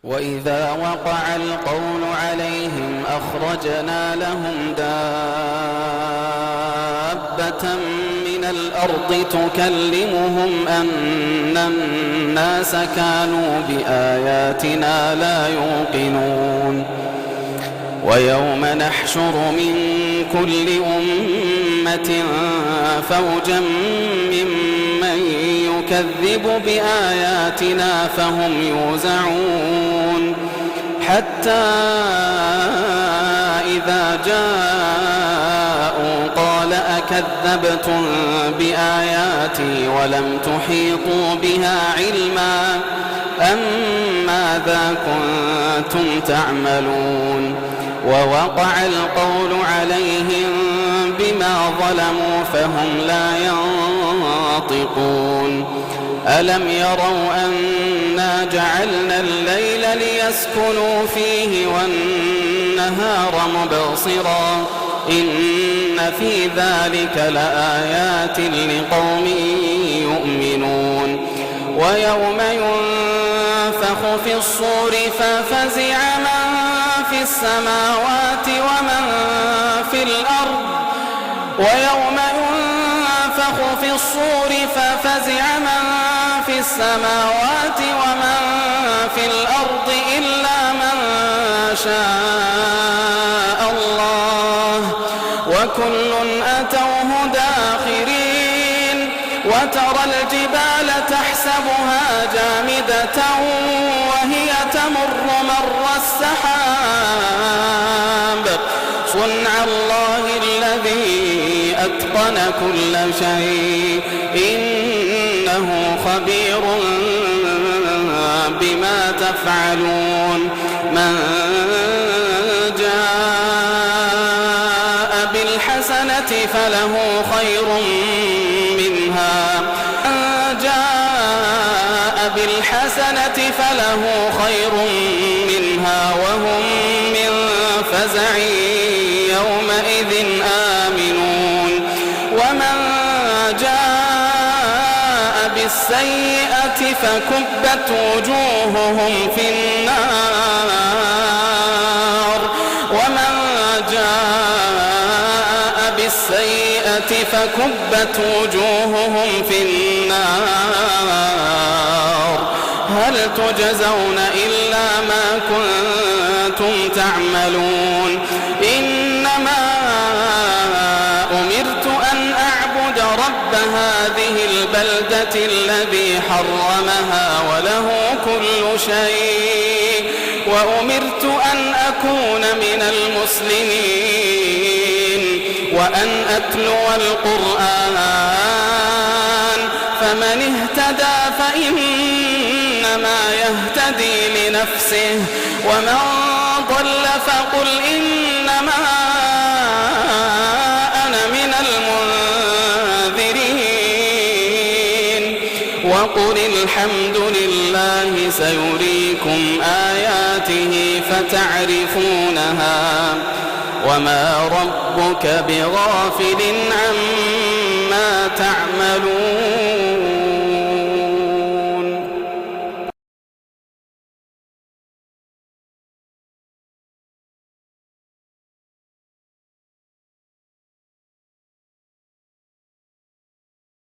وإذا وقع القول عليهم أخرجنا لهم دابة من الأرض تكلمهم أن الناس كانوا بآياتنا لا يوقنون ويوم نحشر من كل أمة فوجا ممن يكذب بآياتنا فهم يوزعون حتى إذا جاءوا قال أكذبتم بآياتي ولم تحيطوا بها علما أم ماذا كنتم تعملون ووقع القول عليهم بما ظلموا فهم لا ينطقون ألم يروا أنا جعلنا الليل ليسكنوا فيه والنهار مبصرا إن في ذلك لآيات لقوم يؤمنون ويوم ينفخ في الصور ففزع من في السماوات ومن في الأرض ويوم ينفخ في الصور ففزع من في السماوات ومن في الأرض إلا من شاء الله وكل أتوه داخرين وترى الجبال تحسبها جامدة وهي تمر مر السحاب صنع الله الذي أتقن كل شيء إنه خبير بما تفعلون من جاء بالحسنة فله خير منها فله خير منها وهم من فزع يومئذ آمنون ومن جاء بالسيئة فكبت وجوههم في النار ومن جاء بالسيئة فكبت وجوههم في النار هل تجزون إلا ما كنتم تعملون إنما أمرت أن أعبد رب هذه البلدة الذي حرمها وله كل شيء وأمرت أن أكون من المسلمين وأن أتلو القرآن فمن اهتدى فإنما يهتدي لنفسه ومن ضل فقل إنما أنا من المنذرين وقل الحمد لله سيريكم آياته فتعرفونها وما ربك بغافل عما تعملون